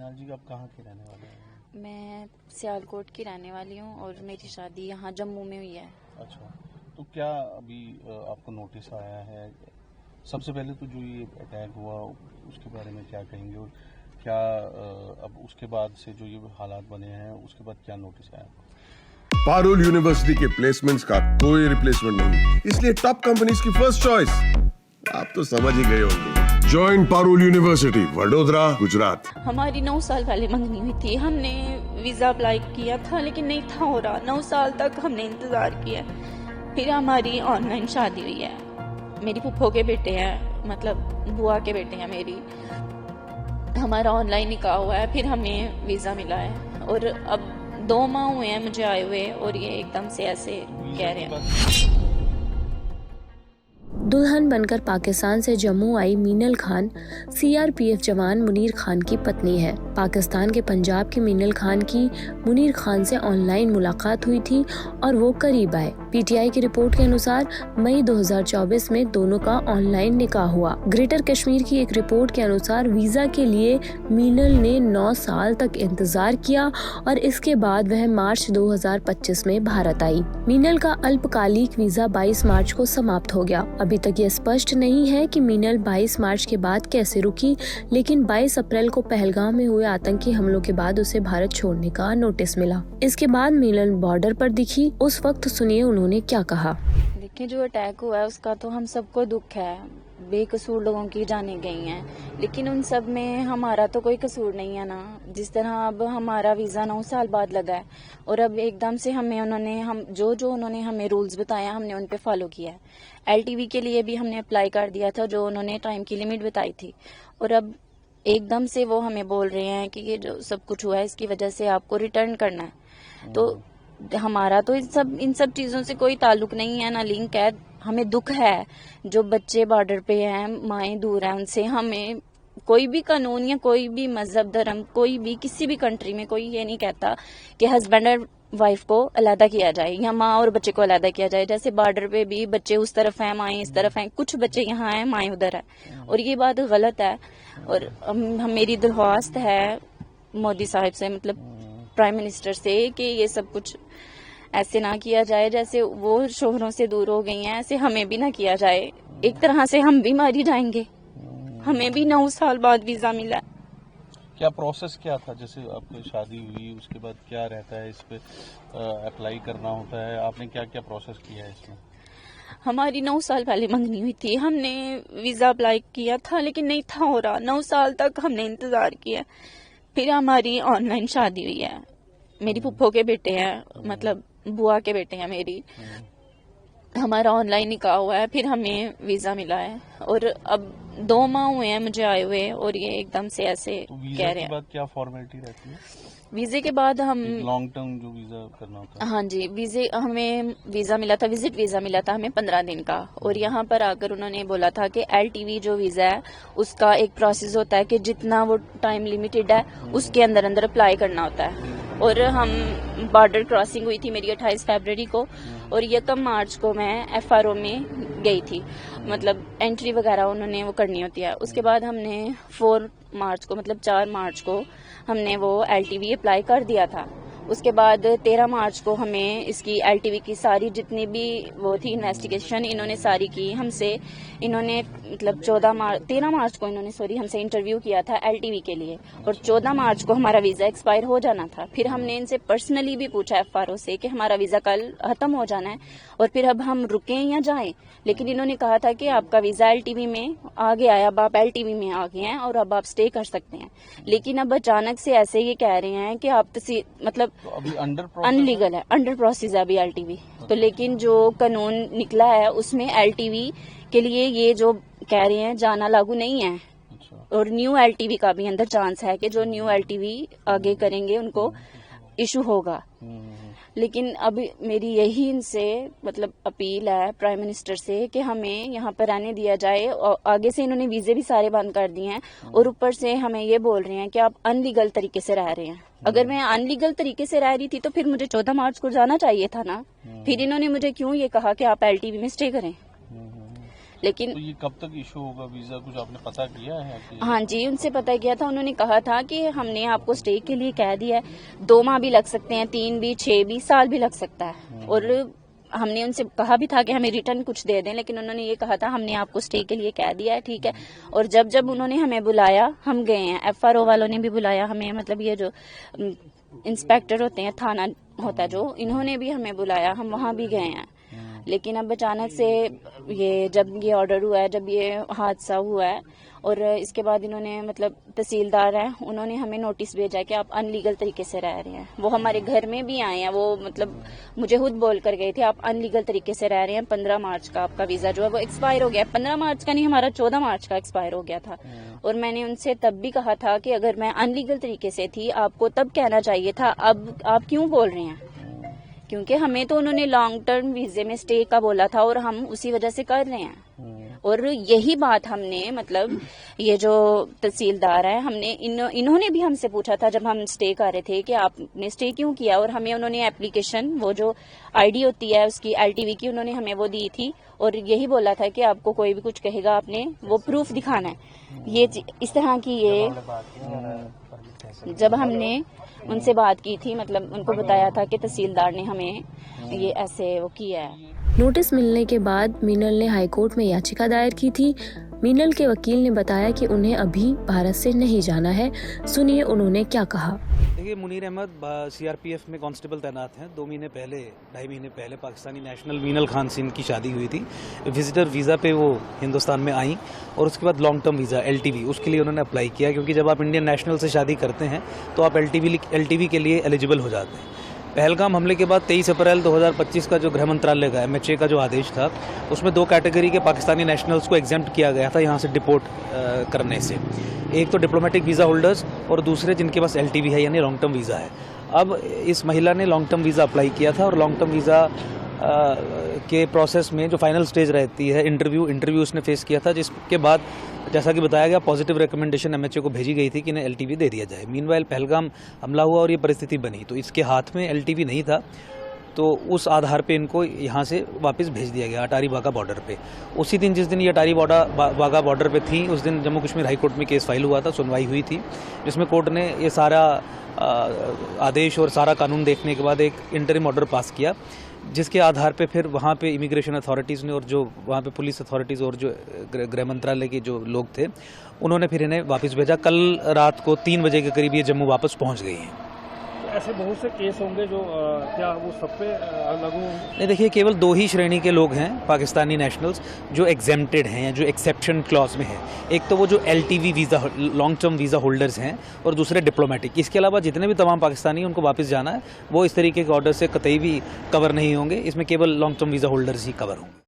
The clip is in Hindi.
मीनाल जी, आप कहाँ के रहने वाले हैं? मैं सियालकोट की रहने वाली हूँ और मेरी शादी यहाँ जम्मू में हुई है। अच्छा, तो क्या अभी आपको नोटिस आया है? सबसे पहले तो जो ये अटैक हुआ उसके बारे में क्या कहेंगे, और क्या अब उसके बाद से जो ये हालात बने हैं उसके बाद क्या नोटिस आया आपको? पारुल यूनिवर्सिटी के प्लेसमेंट्स का कोई रिप्लेसमेंट नहीं, इसलिए टॉप कंपनीज की फर्स्ट चॉइस आप तो समझ ही गए होंगे। Join Parul university, Vadodara, Gujarat. हमारी 9 साल पहले मंगनी हुई थी। हमने वीजा अप्लाई किया था लेकिन नहीं था हो रहा। 9 साल तक हमने इंतजार किया। फिर हमारी ऑनलाइन शादी हुई है। मेरी फुफ्फो के बेटे हैं, मतलब बुआ के बेटे हैं मेरी। हमारा ऑनलाइन निकाह हुआ है, फिर हमें वीजा मिला है और अब 2 माह हुए हैं मुझे आए हुए और ये एकदम से ऐसे कह रहे हैं। दुल्हन बनकर पाकिस्तान से जम्मू आई मीनल खान सीआरपीएफ जवान मुनीर खान की पत्नी है। पाकिस्तान के पंजाब के मीनल खान की मुनीर खान से ऑनलाइन मुलाकात हुई थी और वो करीब आए। पीटीआई की रिपोर्ट के अनुसार मई 2024 में दोनों का ऑनलाइन निकाह हुआ। ग्रेटर कश्मीर की एक रिपोर्ट के अनुसार वीजा के लिए मीनल ने 9 साल तक इंतजार किया और इसके बाद वह मार्च 2025 में भारत आई। मीनल का अल्पकालिक वीजा 22 मार्च को समाप्त हो गया। अभी तक ये स्पष्ट नहीं है कि मीनल 22 मार्च के बाद कैसे रुकी, लेकिन 22 अप्रैल को पहलगाम में हुए आतंकी हमलों के बाद उसे भारत छोड़ने का नोटिस मिला। इसके बाद मीनल बॉर्डर पर दिखी। उस वक्त सुनिए उन्होंने क्या कहा। देखिए, जो अटैक हुआ है उसका तो हम सबको दुख है। बेकसूर लोगों की जानें गई हैं, लेकिन उन सब में हमारा तो कोई कसूर नहीं है ना। जिस तरह अब हमारा वीज़ा 9 साल बाद लगा है और अब एकदम से उन्होंने हमें रूल्स बताया, हमने उन पे फॉलो किया है। एलटीवी के लिए भी हमने अप्लाई कर दिया था, जो उन्होंने टाइम की लिमिट बताई थी, और अब एकदम से वो हमें बोल रहे हैं कि ये जो सब कुछ हुआ है इसकी वजह से आपको रिटर्न करना है। तो हमारा तो इन सब चीज़ों से कोई ताल्लुक नहीं है, ना लिंक है। हमें दुख है जो बच्चे बॉर्डर पे हैं, माएँ दूर हैं उनसे। हमें कोई भी कानून या कोई भी मजहब धर्म, कोई भी किसी भी कंट्री में कोई ये नहीं कहता कि हस्बैंड और वाइफ को अलग किया जाए या माँ और बच्चे को अलग किया जाए। जैसे बॉर्डर पे भी बच्चे उस तरफ हैं, माएँ इस तरफ हैं, कुछ बच्चे यहाँ हैं, माएँ उधर है, और ये बात गलत है। और मेरी दरख्वास्त है मोदी साहब से, मतलब प्राइम मिनिस्टर से, कि ये सब कुछ ऐसे ना किया जाए। जैसे वो शोहरों से दूर हो गई हैं, ऐसे हमें भी ना किया जाए। एक तरह से हम भी मारी जाएंगे। हमें भी 9 साल बाद वीजा मिला। क्या प्रोसेस क्या था? जैसे आपकी शादी हुई उसके बाद क्या रहता है, इस पे अप्लाई करना होता है, आपने क्या क्या प्रोसेस किया है इसमें? हमारी 9 साल पहले मंगनी हुई थी। हमने वीजा अप्लाई किया था लेकिन नहीं था हो रहा। 9 साल तक हमने इंतजार किया। फिर हमारी ऑनलाइन शादी हुई है। मेरी फुफ्फो के बेटे हैं, मतलब बुआ के बेटे हैं मेरी। हमारा ऑनलाइन निकाह हुआ है, फिर हमें वीजा मिला है और अब 2 माह हुए हैं मुझे आए हुए और ये एकदम से ऐसे तो कह रहे हैं। बाद क्या फॉर्मेलिटी रहती है? वीजे के बाद हम लॉन्ग टर्म जो वीजा करना होता है। हाँ जी, हमें वीजा मिला था, विजिट वीजा मिला था हमें 15 दिन का। और यहाँ पर आकर उन्होंने बोला था कि एलटीवी जो वीजा है उसका एक प्रोसेस होता है कि जितना वो टाइम लिमिटेड है उसके अंदर अंदर अप्लाई करना होता है। और हम बॉर्डर क्रॉसिंग हुई थी मेरी 28 फरवरी को, और 1 मार्च को मैं एफआरओ में गई थी, मतलब एंट्री वगैरह उन्होंने वो करनी होती है। उसके बाद हमने 4 मार्च को, मतलब 4 मार्च को हमने वो एलटीवी अप्लाई कर दिया था। उसके बाद 13 मार्च को हमें इसकी एलटीवी की सारी जितनी भी वो थी इन्वेस्टिगेशन इन्होंने सारी की हमसे। इन्होंने मतलब 13 मार्च को इन्होंने हमसे इंटरव्यू किया था एलटीवी के लिए, और 14 मार्च को हमारा वीजा एक्सपायर हो जाना था। फिर हमने इनसे पर्सनली भी पूछा एफआरओ से कि हमारा वीजा कल खत्म हो जाना है और फिर अब हम रुकें या जाएं, लेकिन इन्होंने कहा था कि आपका वीजा एलटीवी में आ गया है, अब आप एलटीवी में आ गए हैं और अब आप स्टे कर सकते हैं। लेकिन अब अचानक से ऐसे ये कह रहे हैं कि आप मतलब तो अभी अनलीगल है, अंडर प्रोसेस है अभी एलटीवी। तो लेकिन जो कानून निकला है उसमें एलटीवी के लिए ये जो कह रहे हैं जाना लागू नहीं है। और न्यू एलटीवी का भी अंदर चांस है कि जो न्यू एलटीवी आगे करेंगे उनको इशू होगा। लेकिन अब मेरी यही इनसे मतलब अपील है प्राइम मिनिस्टर से कि हमें यहाँ पर रहने दिया जाए। और आगे से इन्होंने वीजे भी सारे बंद कर दिए हैं और ऊपर से हमें ये बोल रहे हैं कि आप अनलीगल तरीके से रह रहे हैं। अगर मैं अनलीगल तरीके से रह रही थी तो फिर मुझे 14 मार्च को जाना चाहिए था ना। फिर इन्होंने मुझे क्यों ये कहा कि आप एलटीवी में स्टे करें। लेकिन तो ये कब तक इशू होगा वीजा, कुछ आपने पता किया है कि? हाँ जी, उनसे पता किया था। उन्होंने कहा था कि हमने आपको स्टे के लिए कह दिया है, 2 माह भी लग सकते हैं, 3 भी, 6 भी, साल भी लग सकता है। और हमने उनसे कहा भी था कि हमें रिटर्न कुछ दे दें, लेकिन उन्होंने ये कहा था हमने आपको स्टे के लिए कह दिया है, ठीक है। और जब जब उन्होंने हमें बुलाया हम गए हैं। FRO वालों ने भी बुलाया हमें, मतलब ये जो इंस्पेक्टर होते हैं, थाना होता है जो, इन्होंने भी हमें बुलाया, हम वहाँ भी गए हैं। लेकिन अब अचानक से ये जब ये ऑर्डर हुआ है, जब ये हादसा हुआ है, और इसके बाद इन्होंने, मतलब तहसीलदार हैं, उन्होंने हमें नोटिस भेजा है कि आप अनलीगल तरीके से रह रहे हैं। वो हमारे घर में भी आए हैं, वो मतलब मुझे खुद बोल कर गए थे आप अनलीगल तरीके से रह रहे हैं, 15 मार्च का आपका वीजा जो है वो एक्सपायर हो गया। 15 मार्च का नहीं, हमारा 14 मार्च का एक्सपायर हो गया था। और मैंने उनसे तब भी कहा था कि अगर मैं अनलीगल तरीके से थी, आपको तब कहना चाहिए था, अब आप क्यों बोल रहे हैं? क्योंकि हमें तो उन्होंने लॉन्ग टर्म वीजे में स्टे का बोला था और हम उसी वजह से कर रहे हैं। और यही बात हमने, मतलब ये जो तहसीलदार है, हमने इन्होंने भी हमसे पूछा था जब हम स्टे कर रहे थे कि आपने स्टे क्यों किया। और हमें उन्होंने एप्लीकेशन, वो जो ID होती है उसकी LTV की, उन्होंने हमें वो दी थी और यही बोला था कि आपको कोई भी कुछ कहेगा आपने वो प्रूफ दिखाना है। ये इस तरह की ये जब हमने उनसे बात की थी, मतलब उनको बताया था कि तहसीलदार ने हमें ये ऐसे वो किया है। नोटिस मिलने के बाद मीनल ने हाईकोर्ट में याचिका दायर की थी। मीनल के वकील ने बताया कि उन्हें अभी भारत से नहीं जाना है। सुनिए उन्होंने क्या कहा। देखिए, मुनीर अहमद CRPF में कांस्टेबल तैनात हैं। 2 महीने पहले, 2.5 महीने पहले पाकिस्तानी नेशनल मीनल खान से इनकी शादी हुई थी। विजिटर वीज़ा पे वो हिंदुस्तान में आई और उसके बाद लॉन्ग टर्म वीज़ा LTV उसके लिए उन्होंने अप्लाई किया, क्योंकि जब आप इंडियन नेशनल से शादी करते हैं तो आप LTV के लिए एलिजिबल हो जाते हैं। पहलगाम हमले के बाद 23 अप्रैल 2025 का जो गृह मंत्रालय का MHA का जो आदेश था, उसमें 2 कैटेगरी के पाकिस्तानी नेशनल्स को एग्जेम्प्ट किया गया था यहाँ से डिपोर्ट करने से। एक तो डिप्लोमेटिक वीज़ा होल्डर्स और दूसरे जिनके पास LTV है, यानी लॉन्ग टर्म वीज़ा है। अब इस महिला ने लॉन्ग टर्म वीज़ा अप्लाई किया था और लॉन्ग टर्म वीज़ा के प्रोसेस में जो फाइनल स्टेज रहती है इंटरव्यू उसने फेस किया था, जिसके बाद जैसा कि बताया गया पॉजिटिव रिकमेंडेशन MHA को भेजी गई थी कि इन्हें LTV दे दिया जाए। मीनवाइल पहलगाम हमला हुआ और ये परिस्थिति बनी, तो इसके हाथ में LTV नहीं था, तो उस आधार पे इनको यहाँ से वापस भेज दिया गया अटारी वाघा बॉर्डर पे। उसी दिन जिस दिन ये अटारी वाघा बॉर्डर पे थी, उस दिन जम्मू कश्मीर हाई कोर्ट में केस फाइल हुआ था, सुनवाई हुई थी, जिसमें कोर्ट ने ये सारा आदेश और सारा कानून देखने के बाद एक इंटरिम ऑर्डर पास किया, जिसके आधार पे फिर वहाँ पे इमिग्रेशन अथॉरिटीज़ ने और जो वहाँ पे पुलिस अथॉरिटीज़ और जो गृह मंत्रालय के जो लोग थे, उन्होंने फिर इन्हें वापस भेजा। कल रात को 3 बजे के करीब ये जम्मू वापस पहुँच गई हैं। ऐसे बहुत से केस होंगे जो क्या वो सब पे लागू होंगे? नहीं, देखिए, केवल 2 ही श्रेणी के लोग हैं पाकिस्तानी नेशनल्स जो एग्जेम्प्टेड हैं, जो एक्सेप्शन क्लॉज में हैं। एक तो वो जो LTV visa long term visa holders हैं और दूसरे डिप्लोमेटिक। इसके अलावा जितने भी तमाम पाकिस्तानी उनको वापस जाना है, वो इस तरीके के ऑर्डर से कतई भी कवर नहीं होंगे। इसमें केवल लॉन्ग टर्म वीज़ा होल्डर्स ही कवर होंगे।